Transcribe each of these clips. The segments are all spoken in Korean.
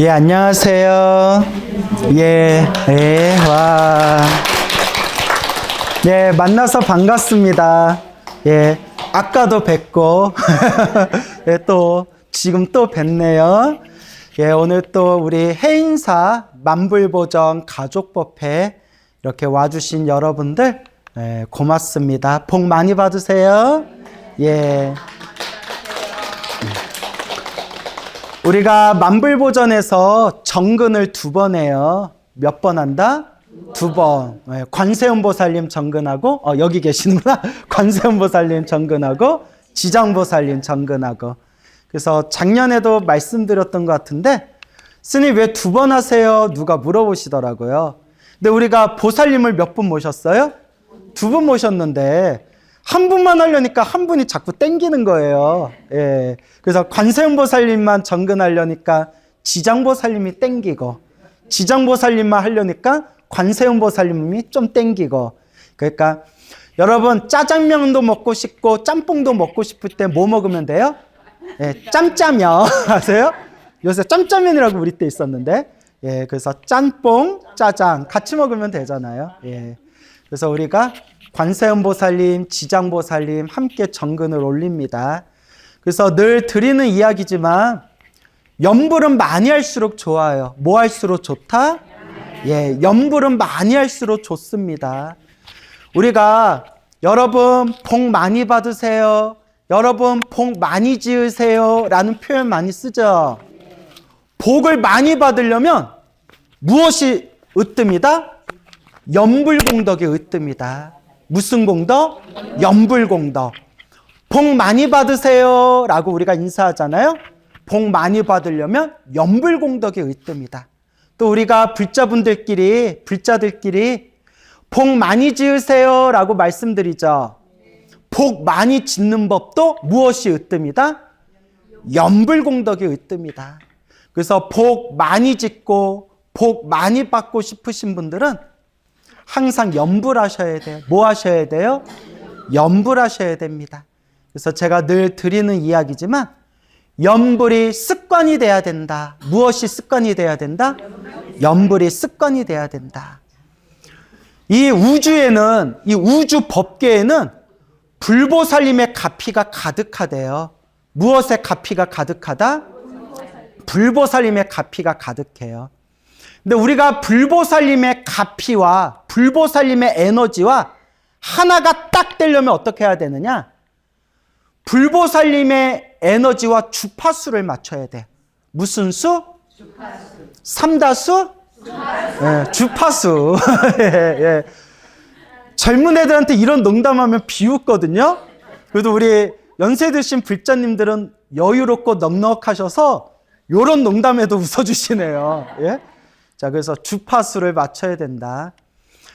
예, 안녕하세요. 와. 예, 만나서 반갑습니다. 예, 아까도 뵙고, 예, 지금 또 뵙네요. 예, 오늘 또 우리 해인사 만불보정 가족법회 이렇게 와주신 여러분들, 예, 고맙습니다. 복 많이 받으세요. 예. 우리가 만불보전에서 정근을 2번 해요. 몇 번 한다? 2번. 네, 관세음보살님 정근하고, 여기 계시는구나. 관세음보살님 정근하고, 지장보살님 정근하고. 그래서 작년에도 말씀드렸던 것 같은데, 스님 왜 2번 하세요? 누가 물어보시더라고요. 근데 우리가 보살님을 몇 분 모셨어요? 2분 모셨는데, 한 분만 하려니까 한 분이 자꾸 땡기는 거예요. 예. 그래서 관세음보살님만 정근하려니까 지장보살님이 땡기고, 지장보살님만 하려니까 관세음보살님이 좀 땡기고. 그러니까 여러분 짜장면도 먹고 싶고 짬뽕도 먹고 싶을 때 뭐 먹으면 돼요? 예, 짬짜면 아세요? 요새 짬짜면이라고 우리 때 있었는데, 예, 그래서 짬뽕, 짜장 같이 먹으면 되잖아요. 예. 그래서 우리가 관세음보살님, 지장보살님 함께 정근을 올립니다. 그래서 늘 드리는 이야기지만 염불은 많이 할수록 좋아요. 뭐 할수록 좋다? 예, 염불은 많이 할수록 좋습니다. 우리가 여러분 복 많이 받으세요. 여러분 복 많이 지으세요 라는 표현 많이 쓰죠. 복을 많이 받으려면 무엇이 으뜸이다? 염불공덕이 으뜸이다. 무슨 공덕? 염불공덕. 복 많이 받으세요 라고 우리가 인사하잖아요. 복 많이 받으려면 염불공덕이 으뜸이다. 또 우리가 불자들끼리 복 많이 지으세요 라고 말씀드리죠. 복 많이 짓는 법도 무엇이 으뜸이다? 염불공덕이 으뜸이다. 그래서 복 많이 짓고 복 많이 받고 싶으신 분들은 항상 염불하셔야 돼요. 뭐 하셔야 돼요? 염불하셔야 됩니다. 그래서 제가 늘 드리는 이야기지만 염불이 습관이 돼야 된다. 무엇이 습관이 돼야 된다? 염불이 습관이 돼야 된다. 이 우주에는, 이 우주 법계에는 불보살님의 가피가 가득하대요. 무엇의 가피가 가득하다? 불보살님의 가피가 가득해요. 근데 우리가 불보살님의 가피와 불보살님의 에너지와 하나가 딱 되려면 어떻게 해야 되느냐? 불보살님의 에너지와 주파수를 맞춰야 돼. 무슨 수? 주파수. 삼다수? 주파수. 예, 주파수. 예, 예. 젊은 애들한테 이런 농담하면 비웃거든요. 그래도 우리 연세 드신 불자님들은 여유롭고 넉넉하셔서 이런 농담에도 웃어주시네요. 예? 자, 그래서 주파수를 맞춰야 된다.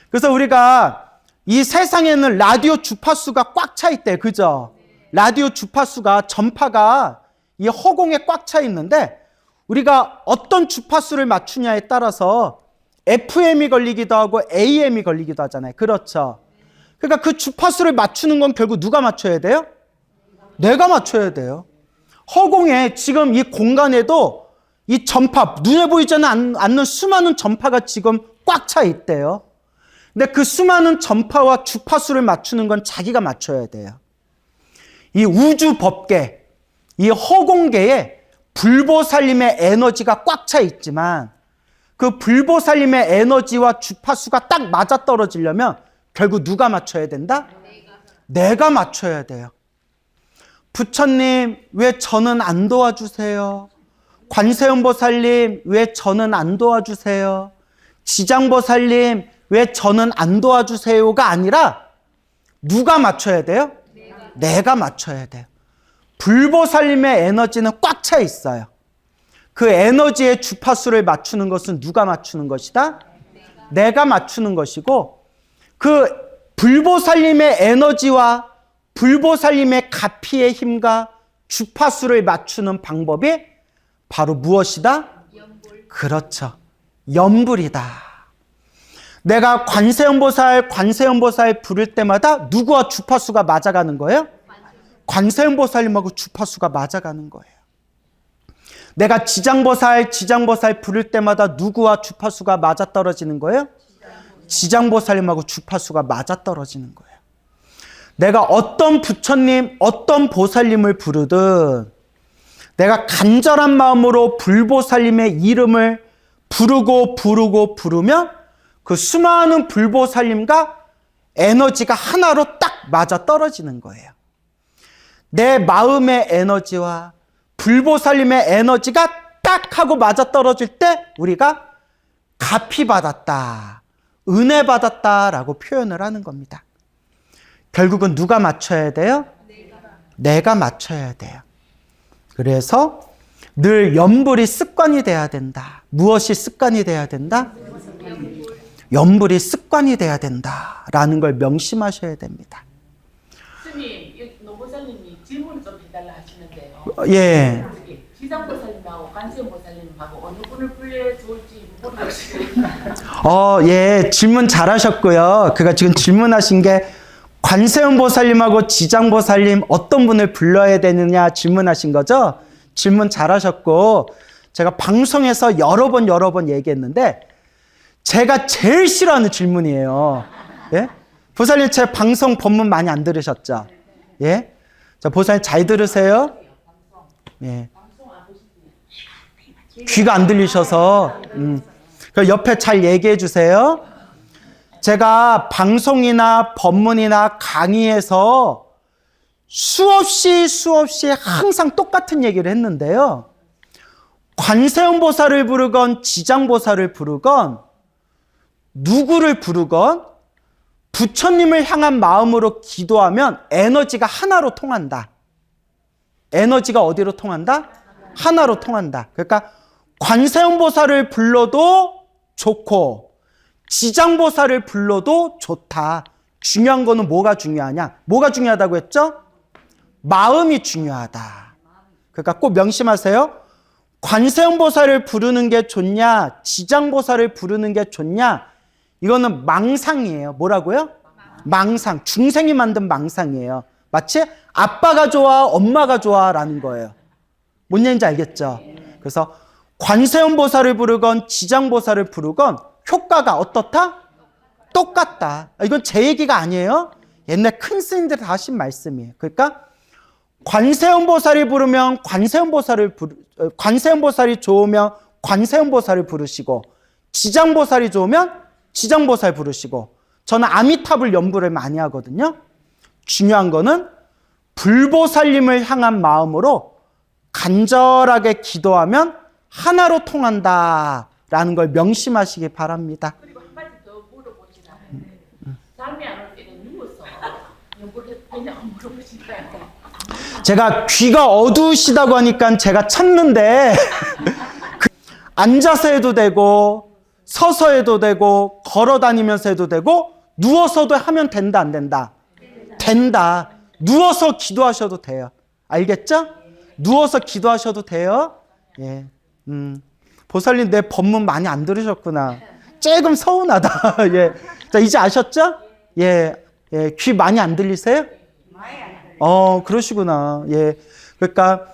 그래서 우리가 이 세상에는 라디오 주파수가 꽉 차 있대. 그죠? 라디오 주파수가, 전파가 이 허공에 꽉 차 있는데 우리가 어떤 주파수를 맞추냐에 따라서 FM이 걸리기도 하고 AM이 걸리기도 하잖아요. 그렇죠? 그러니까 그 주파수를 맞추는 건 결국 누가 맞춰야 돼요? 내가 맞춰야 돼요. 허공에 지금 이 공간에도 이 전파, 눈에 보이지 않는 수많은 전파가 지금 꽉 차 있대요. 근데 그 수많은 전파와 주파수를 맞추는 건 자기가 맞춰야 돼요. 이 우주 법계, 이 허공계에 불보살님의 에너지가 꽉 차 있지만 그 불보살님의 에너지와 주파수가 딱 맞아떨어지려면 결국 누가 맞춰야 된다? 내가 맞춰야 돼요. 부처님, 왜 저는 안 도와주세요? 관세음보살님, 왜 저는 안 도와주세요? 지장보살님, 왜 저는 안 도와주세요가 아니라 누가 맞춰야 돼요? 내가 맞춰야 돼요. 불보살님의 에너지는 꽉 차 있어요. 그 에너지의 주파수를 맞추는 것은 누가 맞추는 것이다? 내가 맞추는 것이고, 그 불보살림의 에너지와 불보살림의 가피의 힘과 주파수를 맞추는 방법이 바로 무엇이다? 그렇죠. 염불이다. 내가 관세음보살 부를 때마다 누구와 주파수가 맞아가는 거예요? 관세음보살님하고 주파수가 맞아가는 거예요. 내가 지장보살 부를 때마다 누구와 주파수가 맞아떨어지는 거예요? 지장보살님하고 주파수가 맞아떨어지는 거예요. 내가 어떤 부처님, 어떤 보살님을 부르든 내가 간절한 마음으로 불보살님의 이름을 부르면 그 수많은 불보살님과 에너지가 하나로 딱 맞아떨어지는 거예요. 내 마음의 에너지와 불보살님의 에너지가 딱 하고 맞아떨어질 때 우리가 가피 받았다, 은혜 받았다라고 표현을 하는 겁니다. 결국은 누가 맞춰야 돼요? 내가 맞춰야 돼요. 그래서 늘 염불이 습관이 돼야 된다. 무엇이 습관이 돼야 된다? 염불이 습관이 돼야 된다라는 걸 명심하셔야 됩니다. 스님, 노보살님이 질문을 좀 해달라 하시는데요. 예. 지장보살님하고 관세음보살님하고 어느 분을 불려야 좋을지 모르겠어요. 예, 질문 잘하셨고요. 그가 지금 질문하신 게 관세음보살님하고 지장보살님 어떤 분을 불러야 되느냐 질문하신 거죠? 질문 잘하셨고, 제가 방송에서 여러 번 얘기했는데 제가 제일 싫어하는 질문이에요. 예? 보살님, 제 방송 본문 많이 안 들으셨죠? 예? 자, 보살님 잘 들으세요? 예. 귀가 안 들리셔서, 그 옆에 잘 얘기해 주세요. 제가 방송이나 법문이나 강의에서 수없이 항상 똑같은 얘기를 했는데요. 관세음보살을 부르건 지장보살을 부르건 누구를 부르건 부처님을 향한 마음으로 기도하면 에너지가 하나로 통한다. 에너지가 어디로 통한다? 하나로 통한다. 그러니까 관세음보살을 불러도 좋고 지장보살을 불러도 좋다. 중요한 거는 뭐가 중요하냐? 뭐가 중요하다고 했죠? 마음이 중요하다. 그러니까 꼭 명심하세요. 관세음보살을 부르는 게 좋냐, 지장보살을 부르는 게 좋냐, 이거는 망상이에요. 뭐라고요? 망상. 중생이 만든 망상이에요. 마치 아빠가 좋아, 엄마가 좋아라는 거예요. 뭔 얘기인지 알겠죠? 그래서 관세음보살을 부르건 지장보살을 부르건 효과가 어떻다? 똑같다. 이건 제 얘기가 아니에요. 옛날 큰 스님들이 다 하신 말씀이에요. 그러니까 관세음보살이 부르면 관세음보살이 좋으면 관세음보살을 부르시고, 지장보살이 좋으면 지장보살 부르시고, 저는 아미타불 연부를 많이 하거든요. 중요한 거는 불보살님을 향한 마음으로 간절하게 기도하면 하나로 통한다라는 걸 명심하시기 바랍니다. 그리고 한 가지 더 물어보시라. 잠이 안 올 때는 누워서 연구를 그냥 물어보시나요? 제가 귀가 어두우시다고 하니까 제가 참는데 앉아서 해도 되고 서서 해도 되고 걸어 다니면서 해도 되고 누워서도 하면 된다, 안 된다? 된다. 누워서 기도하셔도 돼요. 알겠죠? 누워서 기도하셔도 돼요. 예. 보살님, 내 법문 많이 안 들으셨구나. 조금 서운하다. 예. 자, 이제 아셨죠? 예. 예. 귀 많이 안 들리세요? 그러시구나. 예. 그러니까,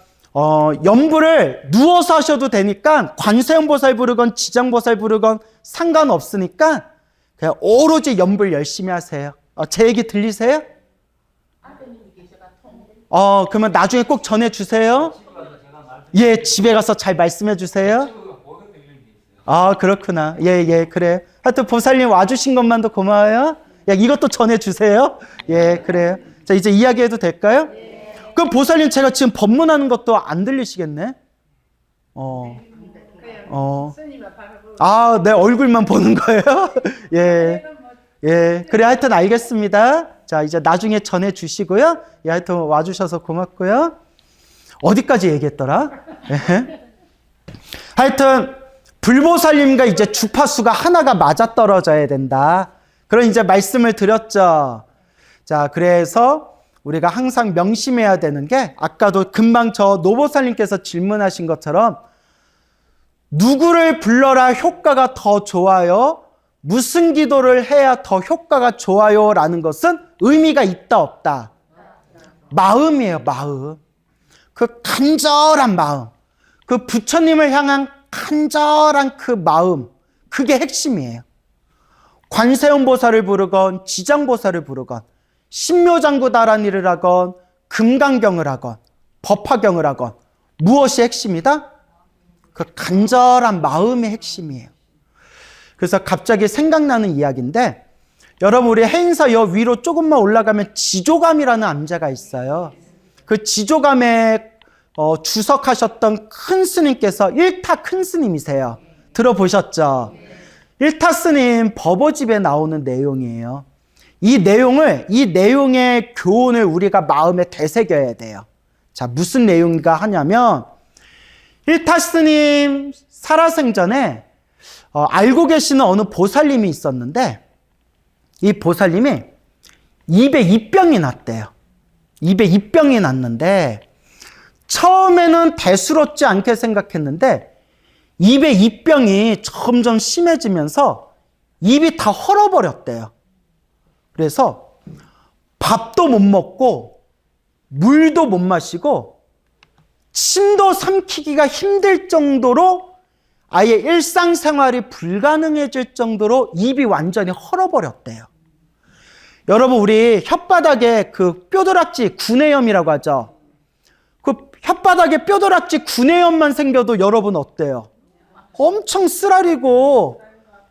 염불을 누워서 하셔도 되니까 관세음보살 부르건 지장보살 부르건 상관없으니까 그냥 오로지 염불 열심히 하세요. 제 얘기 들리세요? 그러면 나중에 꼭 전해주세요. 예, 집에 가서 잘 말씀해 주세요. 그렇구나. 예, 그래. 하여튼 보살님 와주신 것만도 고마워요. 야, 이것도 전해주세요. 예, 그래요. 자, 이제 이야기해도 될까요? 그럼 보살님, 제가 지금 법문하는 것도 안 들리시겠네? 내 얼굴만 보는 거예요? 예. 예, 그래, 하여튼 알겠습니다. 자, 이제 나중에 전해주시고요. 예, 하여튼 와주셔서 고맙고요. 어디까지 얘기했더라? 예. 하여튼 불보살님과 이제 주파수가 하나가 맞아떨어져야 된다. 그런 이제 말씀을 드렸죠. 자, 그래서 우리가 항상 명심해야 되는 게 아까도 금방 저 노보살님께서 질문하신 것처럼 누구를 불러라 효과가 더 좋아요? 무슨 기도를 해야 더 효과가 좋아요? 라는 것은 의미가 있다 없다. 마음이에요, 마음. 그 간절한 마음. 그 부처님을 향한 간절한 그 마음. 그게 핵심이에요. 관세음보살을 부르건 지장보살을 부르건 신묘장구다란이를 하건 금강경을 하건 법화경을 하건 무엇이 핵심이다? 그 간절한 마음의 핵심이에요. 그래서 갑자기 생각나는 이야기인데 여러분 우리 해인사 여 위로 조금만 올라가면 지조감이라는 암자가 있어요. 그 지조감에 주석하셨던 큰 스님께서 일타 큰 스님이세요. 들어보셨죠? 일타 스님 법어집에 나오는 내용이에요. 이 내용의 교훈을 우리가 마음에 되새겨야 돼요. 자, 무슨 내용인가 하냐면 일타 스님 살아생전에 알고 계시는 어느 보살님이 있었는데 이 보살님이 입에 입병이 났대요. 입에 입병이 났는데 처음에는 대수롭지 않게 생각했는데 입에 입병이 점점 심해지면서 입이 다 헐어버렸대요. 그래서 밥도 못 먹고 물도 못 마시고 침도 삼키기가 힘들 정도로 아예 일상생활이 불가능해질 정도로 입이 완전히 헐어버렸대요. 여러분 우리 혓바닥에 그 뼈도락지 구내염이라고 하죠. 그 혓바닥에 뼈도락지 구내염만 생겨도 여러분 어때요? 엄청 쓰라리고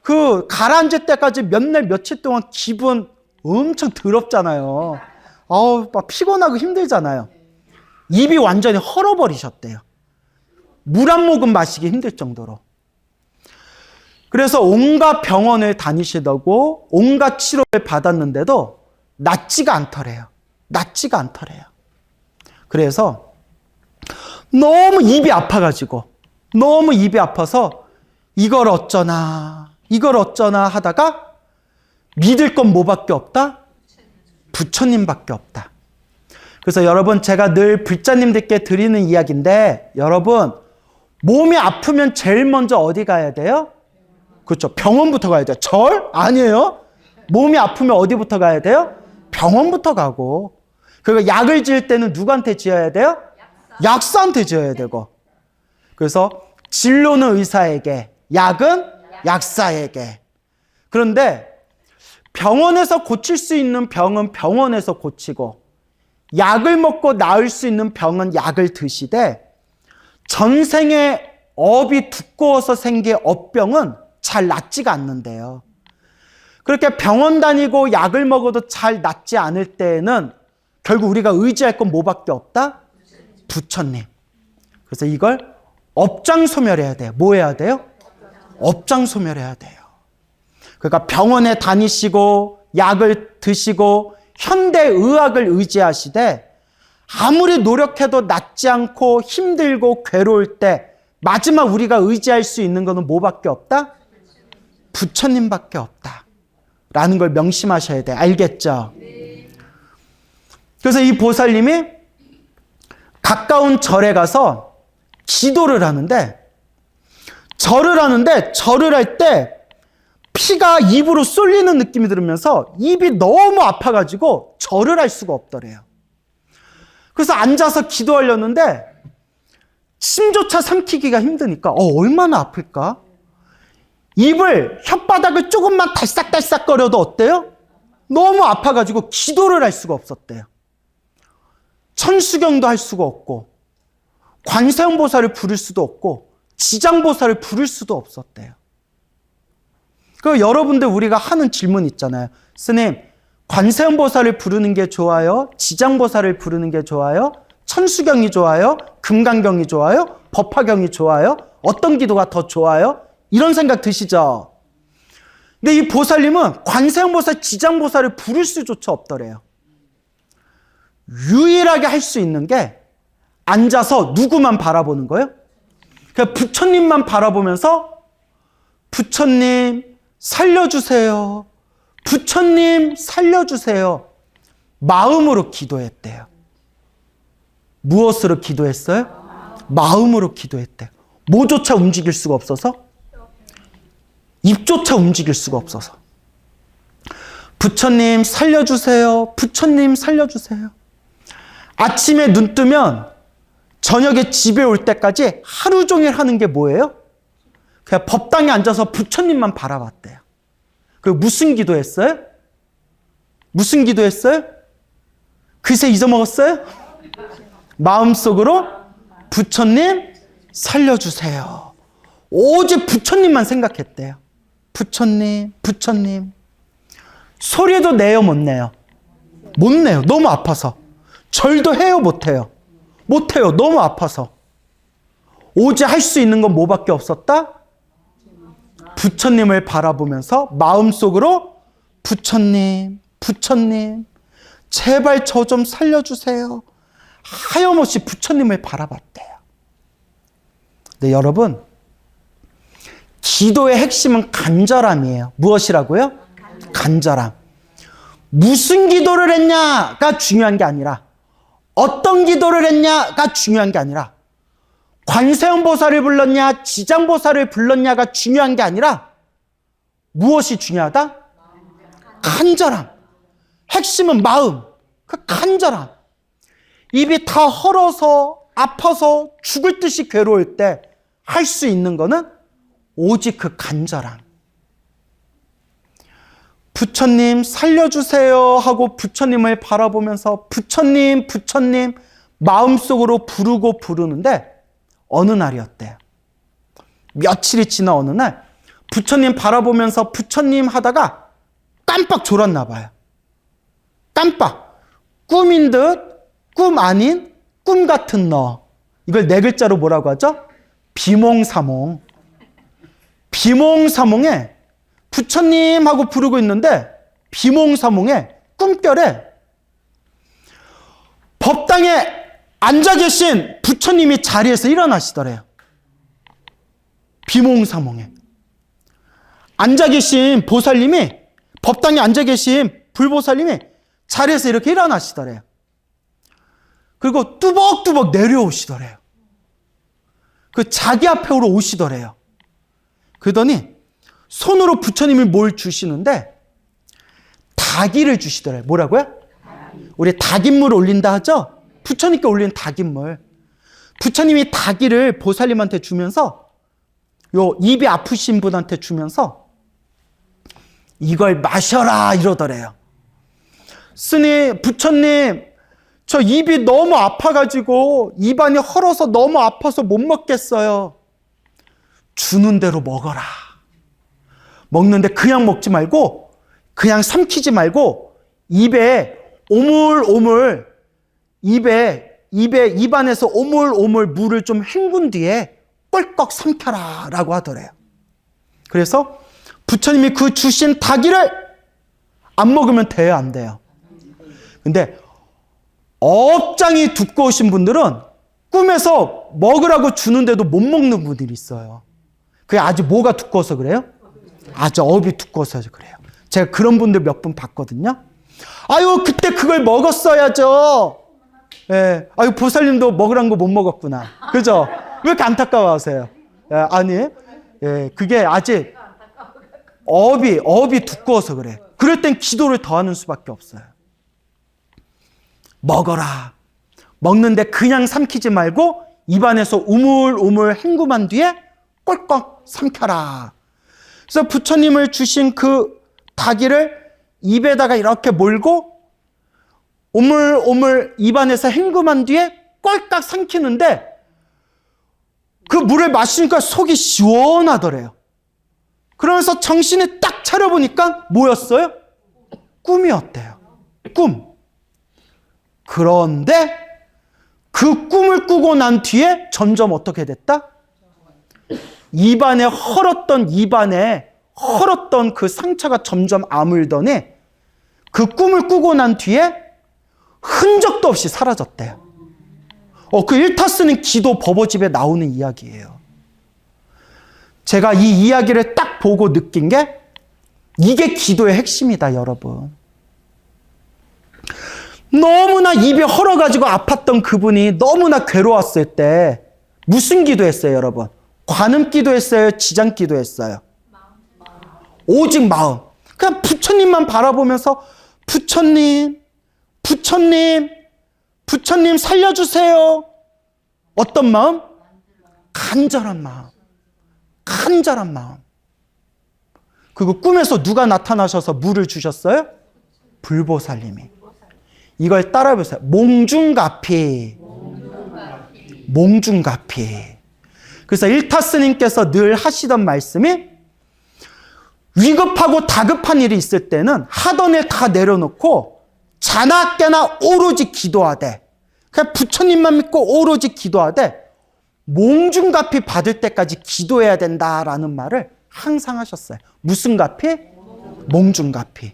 그 가라앉을 때까지 몇 날 며칠 동안 기분 엄청 더럽잖아요. 막 피곤하고 힘들잖아요. 입이 완전히 헐어버리셨대요. 물 한 모금 마시기 힘들 정도로. 그래서 온갖 병원을 다니시더고 온갖 치료를 받았는데도 낫지가 않더래요. 낫지가 않더래요. 그래서 너무 입이 아파가지고 너무 입이 아파서 이걸 어쩌나 하다가 믿을 건 뭐밖에 없다? 부처님밖에 없다. 그래서 여러분 제가 늘 불자님들께 드리는 이야기인데 여러분 몸이 아프면 제일 먼저 어디 가야 돼요? 그렇죠. 병원부터 가야 돼요. 절? 아니에요. 몸이 아프면 어디부터 가야 돼요? 병원부터 가고. 그리고 약을 지을 때는 누구한테 지어야 돼요? 약사한테 지어야 되고. 그래서 진료는 의사에게, 약은 약사에게. 그런데 병원에서 고칠 수 있는 병은 병원에서 고치고 약을 먹고 나을 수 있는 병은 약을 드시되 전생에 업이 두꺼워서 생긴 업병은 잘 낫지가 않는데요. 그렇게 병원 다니고 약을 먹어도 잘 낫지 않을 때에는 결국 우리가 의지할 건 뭐밖에 없다? 부처님. 그래서 이걸 업장소멸해야 돼요. 뭐 해야 돼요? 업장소멸해야 돼요. 그러니까 병원에 다니시고 약을 드시고 현대의학을 의지하시되 아무리 노력해도 낫지 않고 힘들고 괴로울 때 마지막 우리가 의지할 수 있는 것은 뭐밖에 없다? 부처님밖에 없다. 라는 걸 명심하셔야 돼. 알겠죠? 그래서 이 보살님이 가까운 절에 가서 기도를 하는데 절을 할 때 피가 입으로 쏠리는 느낌이 들으면서 입이 너무 아파가지고 절을 할 수가 없더래요. 그래서 앉아서 기도하려는데 침조차 삼키기가 힘드니까 얼마나 아플까? 혓바닥을 조금만 달싹달싹거려도 어때요? 너무 아파가지고 기도를 할 수가 없었대요. 천수경도 할 수가 없고 관세음보살을 부를 수도 없고 지장보살을 부를 수도 없었대요. 그 여러분들 우리가 하는 질문 있잖아요. 스님, 관세음보살을 부르는 게 좋아요? 지장보살을 부르는 게 좋아요? 천수경이 좋아요? 금강경이 좋아요? 법화경이 좋아요? 어떤 기도가 더 좋아요? 이런 생각 드시죠? 근데 이 보살님은 관세음보살, 지장보살을 부를 수조차 없더래요. 유일하게 할 수 있는 게 앉아서 누구만 바라보는 거예요? 그냥 부처님만 바라보면서 부처님 살려주세요. 부처님 살려주세요. 마음으로 기도했대요. 무엇으로 기도했어요? 마음으로 기도했대요. 뭐조차 움직일 수가 없어서? 입조차 움직일 수가 없어서. 부처님 살려주세요. 부처님 살려주세요. 아침에 눈 뜨면 저녁에 집에 올 때까지 하루 종일 하는 게 뭐예요? 그냥 법당에 앉아서 부처님만 바라봤대요. 그리고 무슨 기도했어요? 무슨 기도했어요? 글쎄 잊어먹었어요? 마음속으로 부처님 살려주세요. 오직 부처님만 생각했대요. 부처님, 부처님. 소리도 내요, 못 내요? 못 내요. 너무 아파서. 절도 해요, 못 해요? 못 해요. 너무 아파서. 오직 할 수 있는 건 뭐밖에 없었다? 부처님을 바라보면서 마음속으로 부처님, 부처님, 제발 저 좀 살려주세요. 하염없이 부처님을 바라봤대요. 네, 여러분, 기도의 핵심은 간절함이에요. 무엇이라고요? 간절함. 무슨 기도를 했냐가 중요한 게 아니라 어떤 기도를 했냐가 중요한 게 아니라 관세음보살을 불렀냐 지장보살을 불렀냐가 중요한 게 아니라 무엇이 중요하다? 간절함. 핵심은 마음. 그 간절함. 입이 다 헐어서 아파서 죽을 듯이 괴로울 때 할 수 있는 거는 오직 그 간절함. 부처님 살려주세요 하고 부처님을 바라보면서 부처님, 부처님 마음속으로 부르고 부르는데 어느 날이었대요. 며칠이 지나 어느 날 부처님 바라보면서 부처님 하다가 깜빡 졸았나 봐요. 깜빡. 꿈인 듯 꿈 아닌 꿈 같은 너. 이걸 네 글자로 뭐라고 하죠? 비몽사몽. 비몽사몽에 부처님 하고 부르고 있는데 비몽사몽에 꿈결에 법당에 앉아 계신 부처님이 자리에서 일어나시더래요. 비몽사몽에. 앉아 계신 보살님이 법당에 앉아 계신 불보살님이 자리에서 이렇게 일어나시더래요. 그리고 뚜벅뚜벅 내려오시더래요. 그 자기 앞으로 오시더래요. 그러더니 손으로 부처님이 뭘 주시는데 닭이를 주시더래요. 뭐라고요? 우리 닭인물 올린다 하죠? 부처님께 올린 닭인물. 부처님이 닭이를 보살님한테 주면서 요 입이 아프신 분한테 주면서 이걸 마셔라 이러더래요. 스님, 부처님, 저 입이 너무 아파가지고 입안이 헐어서 너무 아파서 못 먹겠어요. 주는 대로 먹어라. 먹는데 그냥 먹지 말고 그냥 삼키지 말고 입에 오물오물 입안에서 오물오물 물을 좀 헹군 뒤에 꿀꺽 삼켜라 라고 하더래요. 그래서 부처님이 그 주신 닭이를 안 먹으면 돼요, 안 돼요? 근데 업장이 두꺼우신 분들은 꿈에서 먹으라고 주는데도 못 먹는 분들이 있어요. 그게 아주 뭐가 두꺼워서 그래요? 아주 업이 두꺼워서 그래요. 제가 그런 분들 몇 분 봤거든요. 아유, 그때 그걸 먹었어야죠. 예. 아유, 보살님도 먹으란 거 못 먹었구나. 그죠? 왜 이렇게 안타까워하세요? 예, 아니, 예, 그게 아직 업이 두꺼워서 그래. 그럴 땐 기도를 더 하는 수밖에 없어요. 먹어라. 먹는데 그냥 삼키지 말고 입안에서 우물우물 헹굼한 뒤에 꿀꺽 삼켜라. 그래서 부처님을 주신 그 닭이를 입에다가 이렇게 몰고 오물오물 입안에서 헹굼한 뒤에 꼴깍 삼키는데 그 물을 마시니까 속이 시원하더래요. 그러면서 정신이 딱 차려보니까 뭐였어요? 꿈이었대요. 꿈. 그런데 그 꿈을 꾸고 난 뒤에 점점 어떻게 됐다? 입안에 헐었던 그 상처가 점점 아물더니 그 꿈을 꾸고 난 뒤에 흔적도 없이 사라졌대요. 그 일타스는 기도 법어집에 나오는 이야기예요. 제가 이 이야기를 딱 보고 느낀 게 이게 기도의 핵심이다, 여러분. 너무나 입이 헐어가지고 아팠던 그분이 너무나 괴로웠을 때 무슨 기도했어요, 여러분? 관음 기도했어요? 지장 기도했어요? 오직 마음. 그냥 부처님만 바라보면서 부처님 살려주세요. 어떤 마음? 간절한 마음. 간절한 마음. 그리고 꿈에서 누가 나타나셔서 물을 주셨어요? 불보살님이. 이걸 따라해보세요. 몽중가피. 몽중가피. 그래서 일타스님께서 늘 하시던 말씀이 위급하고 다급한 일이 있을 때는 하던 일 다 내려놓고 자나 깨나 오로지 기도하되, 그냥 부처님만 믿고 오로지 기도하되 몽중가피 받을 때까지 기도해야 된다라는 말을 항상 하셨어요. 무슨 가피? 몽중가피.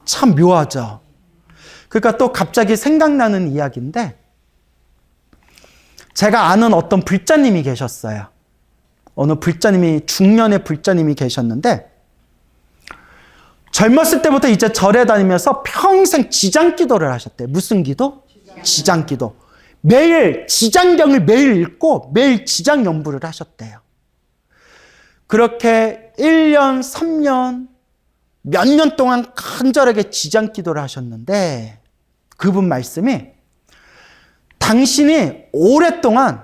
참 묘하죠. 그러니까 또 갑자기 생각나는 이야기인데, 제가 아는 어떤 불자님이 계셨어요. 어느 불자님이, 중년의 불자님이 계셨는데, 젊었을 때부터 이제 절에 다니면서 평생 지장기도를 하셨대요. 무슨 기도? 지장기도. 매일 지장경을 매일 읽고 매일 지장 연부를 하셨대요. 그렇게 1년, 3년, 몇 년 동안 간절하게 지장기도를 하셨는데, 그분 말씀이 당신이 오랫동안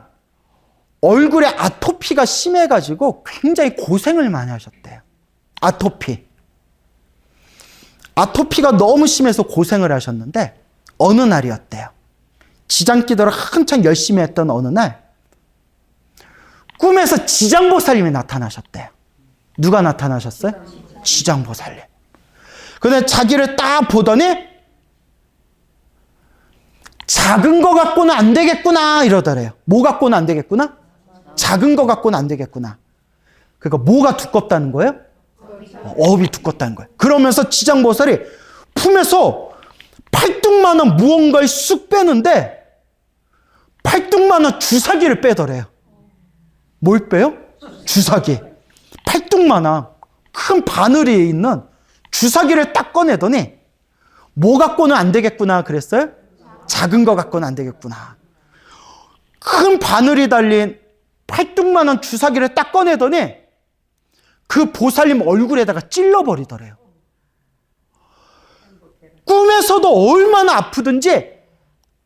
얼굴에 아토피가 심해가지고 굉장히 고생을 많이 하셨대요. 아토피가 너무 심해서 고생을 하셨는데 어느 날이었대요. 지장기도를 한창 열심히 했던 어느 날 꿈에서 지장보살님이 나타나셨대요. 누가 나타나셨어요? 지장보살님. 근데 자기를 딱 보더니 작은 거 갖고는 안 되겠구나 이러더래요. 뭐 갖고는 안 되겠구나? 작은 거 갖고는 안 되겠구나. 그러니까 뭐가 두껍다는 거예요? 업이 두껍다는 거예요. 그러면서 지장보살이 품에서 팔뚝만한 무언가를 쑥 빼는데 팔뚝만한 주사기를 빼더래요. 뭘 빼요? 주사기. 팔뚝만한 큰 바늘이 있는 주사기를 딱 꺼내더니 뭐 갖고는 안 되겠구나 그랬어요? 작은 거 갖고는 안 되겠구나. 큰 바늘이 달린 팔뚝만한 주사기를 딱 꺼내더니 그 보살님 얼굴에다가 찔러버리더래요. 꿈에서도 얼마나 아프든지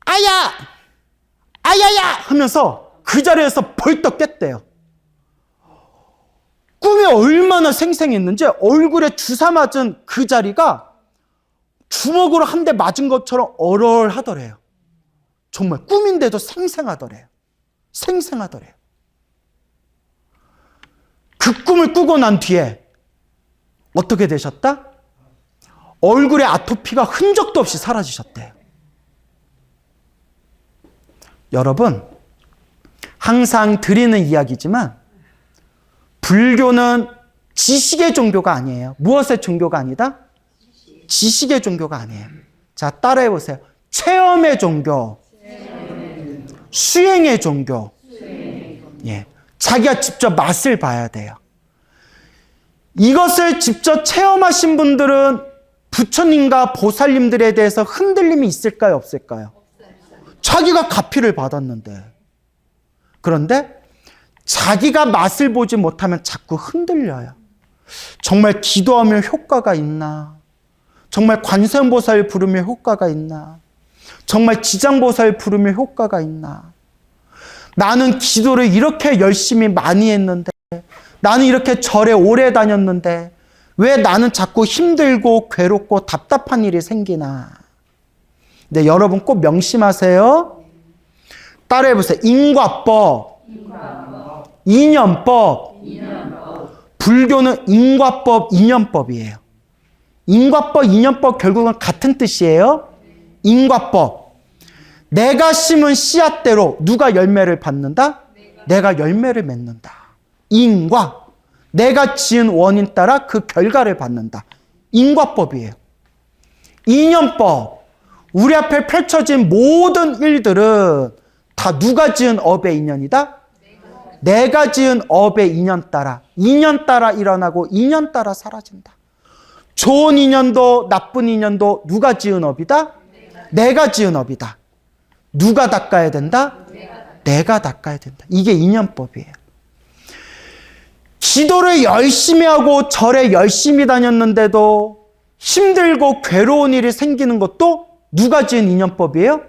아야야 하면서 그 자리에서 벌떡 깼대요. 꿈에 얼마나 생생했는지 얼굴에 주사 맞은 그 자리가 주먹으로 한 대 맞은 것처럼 얼얼하더래요. 정말 꿈인데도 생생하더래요. 그 꿈을 꾸고 난 뒤에 어떻게 되셨다? 얼굴에 아토피가 흔적도 없이 사라지셨대요. 여러분, 항상 드리는 이야기지만 불교는 지식의 종교가 아니에요. 무엇의 종교가 아니다? 지식의 종교가 아니에요. 자, 따라해 보세요. 체험의 종교, 수행의 종교. 예, 자기가 직접 맛을 봐야 돼요. 이것을 직접 체험하신 분들은 부처님과 보살님들에 대해서 흔들림이 있을까요, 없을까요? 자기가 가피를 받았는데. 그런데 자기가 맛을 보지 못하면 자꾸 흔들려요. 정말 기도하면 효과가 있나? 정말 관세음보살 부르며 효과가 있나? 정말 지장보살 부르며 효과가 있나? 나는 기도를 이렇게 열심히 많이 했는데, 나는 이렇게 절에 오래 다녔는데 왜 나는 자꾸 힘들고 괴롭고 답답한 일이 생기나? 근데 여러분 꼭 명심하세요. 따라해보세요. 인과법, 인연법. 불교는 인과법, 인연법이에요. 인과법, 인연법 결국은 같은 뜻이에요. 인과법. 내가 심은 씨앗대로 누가 열매를 받는다? 내가 열매를 맺는다. 인과. 내가 지은 원인 따라 그 결과를 받는다. 인과법이에요. 인연법. 우리 앞에 펼쳐진 모든 일들은 다 누가 지은 업의 인연이다? 내가 지은 업의 인연 따라 일어나고 인연 따라 사라진다. 좋은 인연도 나쁜 인연도 누가 지은 업이다? 내가 지은 업이다. 누가 닦아야 된다? 내가 닦아야 된다. 이게 인연법이에요. 기도를 열심히 하고 절에 열심히 다녔는데도 힘들고 괴로운 일이 생기는 것도 누가 지은 인연법이에요?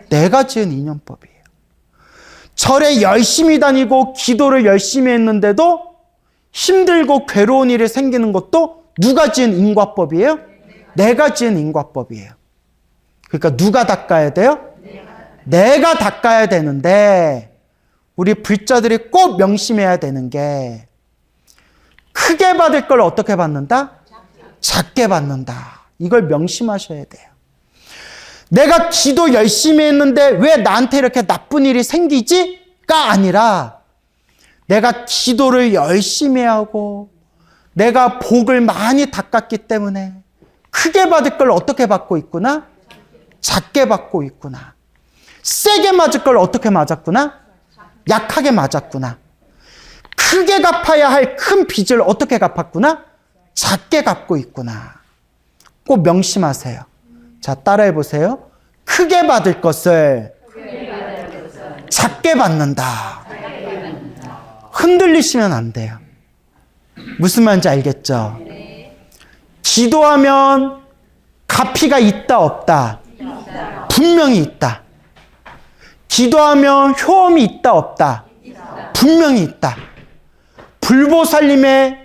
내가 지은 인연법이에요. 절에 열심히 다니고 기도를 열심히 했는데도 힘들고 괴로운 일이 생기는 것도 누가 지은 인과법이에요? 내가 지은 인과법이에요. 그러니까 누가 닦아야 돼요? 내가 닦아야 되는데 우리 불자들이 꼭 명심해야 되는 게 크게 받을 걸 어떻게 받는다? 작게 받는다. 이걸 명심하셔야 돼요. 내가 기도 열심히 했는데 왜 나한테 이렇게 나쁜 일이 생기지?가 아니라 내가 기도를 열심히 하고 내가 복을 많이 닦았기 때문에 크게 받을 걸 어떻게 받고 있구나? 작게 받고 있구나. 세게 맞을 걸 어떻게 맞았구나? 약하게 맞았구나. 크게 갚아야 할 큰 빚을 어떻게 갚았구나? 작게 갚고 있구나. 꼭 명심하세요. 자, 따라해 보세요. 크게 받을 것을 작게 받는다. 흔들리시면 안 돼요. 무슨 말인지 알겠죠? 기도하면 갚이가 있다 없다? 분명히 있다. 기도하면 효험이 있다 없다? 분명히 있다. 불보살님의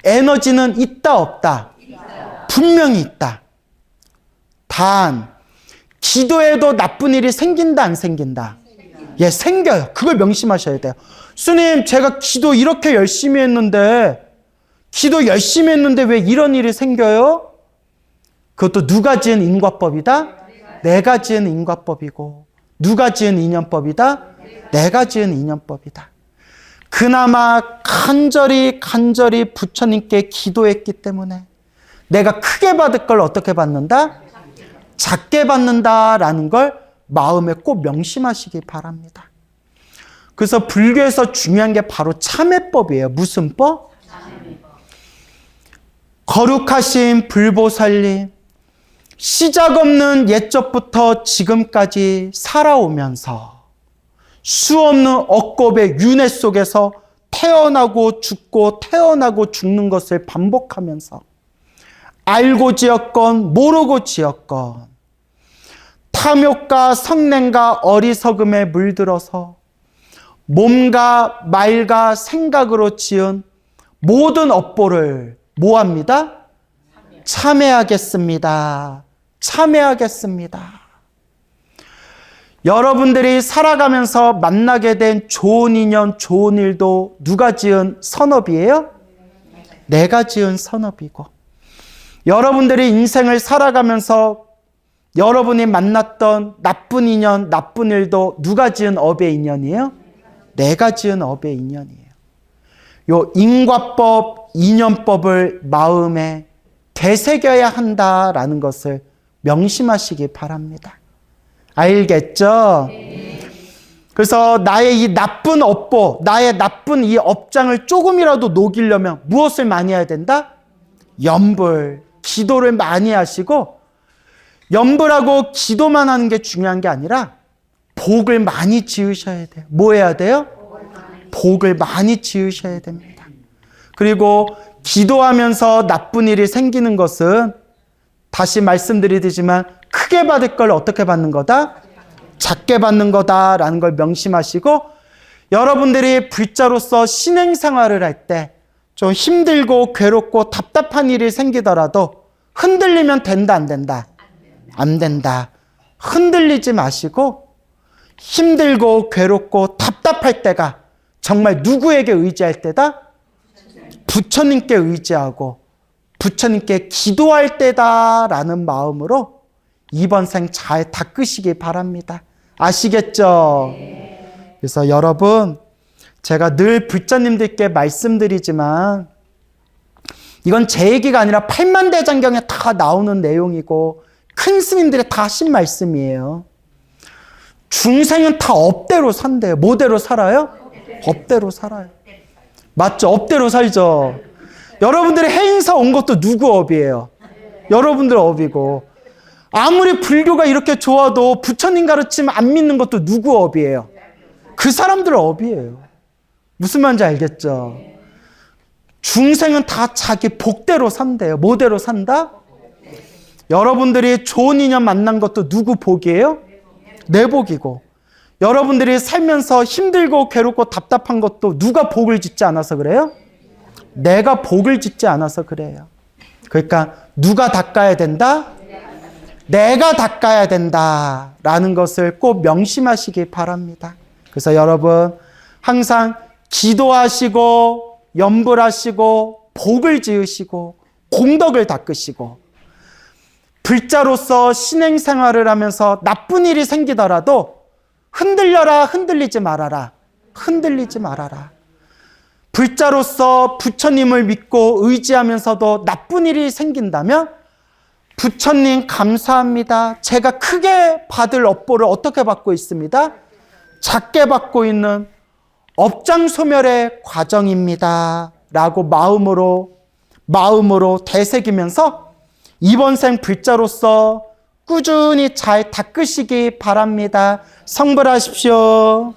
에너지는 있다 없다? 분명히 있다. 단 기도에도 나쁜 일이 생긴다 안 생긴다? 예, 생겨요. 그걸 명심하셔야 돼요. 스님, 제가 기도 이렇게 열심히 했는데 왜 이런 일이 생겨요? 그것도 누가 지은 인과법이다? 내가 지은 인과법이고, 누가 지은 인연법이다? 내가 지은 인연법이다. 그나마 간절히 부처님께 기도했기 때문에 내가 크게 받을 걸 어떻게 받는다? 작게 받는다라는 걸 마음에 꼭 명심하시기 바랍니다. 그래서 불교에서 중요한 게 바로 참회법이에요. 무슨 법? 거룩하신 불보살님, 시작 없는 옛적부터 지금까지 살아오면서 수없는 억겁의 윤회 속에서 태어나고 죽는 것을 반복하면서 알고 지었건 모르고 지었건 탐욕과 성냄과 어리석음에 물들어서 몸과 말과 생각으로 지은 모든 업보를 뭐합니다? 참회하겠습니다. 참회하겠습니다. 여러분들이 살아가면서 만나게 된 좋은 인연, 좋은 일도 누가 지은 선업이에요? 내가 지은 선업이고, 여러분들이 인생을 살아가면서 여러분이 만났던 나쁜 인연, 나쁜 일도 누가 지은 업의 인연이에요? 내가 지은 업의 인연이에요. 요 인과법, 인연법을 마음에 되새겨야 한다라는 것을 명심하시기 바랍니다. 알겠죠? 그래서 나의 이 나쁜 업보, 나의 나쁜 이 업장을 조금이라도 녹이려면 무엇을 많이 해야 된다? 염불, 기도를 많이 하시고, 염불하고 기도만 하는 게 중요한 게 아니라 복을 많이 지으셔야 돼요. 뭐 해야 돼요? 복을 많이 지으셔야 됩니다. 그리고 기도하면서 나쁜 일이 생기는 것은 다시 말씀드리지만 크게 받을 걸 어떻게 받는 거다? 작게 받는 거다라는 걸 명심하시고, 여러분들이 불자로서 신행생활을 할 때 좀 힘들고 괴롭고 답답한 일이 생기더라도 흔들리면 된다 안 된다? 안 된다. 흔들리지 마시고 힘들고 괴롭고 답답할 때가 정말 누구에게 의지할 때다? 부처님께 의지하고 부처님께 기도할 때다라는 마음으로 이번 생 잘 닦으시기 바랍니다. 아시겠죠? 그래서 여러분, 제가 늘 불자님들께 말씀드리지만 이건 제 얘기가 아니라 팔만대장경에 다 나오는 내용이고 큰 스님들이 다 하신 말씀이에요. 중생은 다 업대로 산대요. 뭐대로 살아요? 업대로 살아요. 맞죠? 업대로 살죠. 여러분들이 해인사 온 것도 누구 업이에요? 여러분들 업이고, 아무리 불교가 이렇게 좋아도 부처님 가르침 안 믿는 것도 누구 업이에요? 그 사람들 업이에요. 무슨 말인지 알겠죠? 중생은 다 자기 복대로 산대요. 뭐대로 산다? 여러분들이 좋은 인연 만난 것도 누구 복이에요? 내 복이고, 여러분들이 살면서 힘들고 괴롭고 답답한 것도 누가 복을 짓지 않아서 그래요? 내가 복을 짓지 않아서 그래요. 그러니까 누가 닦아야 된다? 내가 닦아야 된다라는 것을 꼭 명심하시기 바랍니다. 그래서 여러분 항상 기도하시고 염불하시고 복을 지으시고 공덕을 닦으시고, 불자로서 신행생활을 하면서 나쁜 일이 생기더라도 흔들려라, 흔들리지 말아라. 흔들리지 말아라. 불자로서 부처님을 믿고 의지하면서도 나쁜 일이 생긴다면 부처님 감사합니다. 제가 크게 받을 업보를 어떻게 받고 있습니다? 작게 받고 있는 업장소멸의 과정입니다. 라고 마음으로 되새기면서 이번 생 불자로서 꾸준히 잘 닦으시기 바랍니다. 성불하십시오.